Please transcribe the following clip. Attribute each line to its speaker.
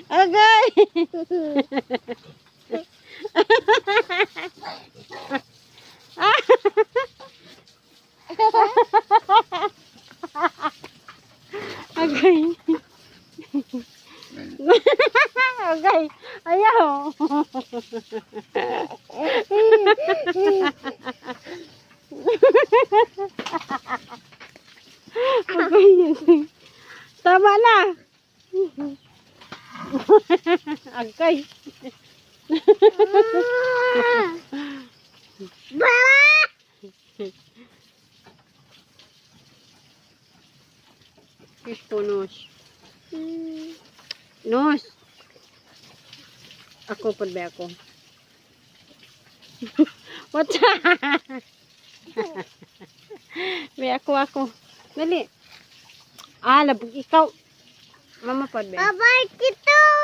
Speaker 1: Agay. Agay. Agay. Ayaw. Agay. Tama na. Agay. Fish po, Nos. Nos. Ako po ba ako? What? Be ako. Dali. Labog ikaw. Mama pa ba?
Speaker 2: Abay, kito!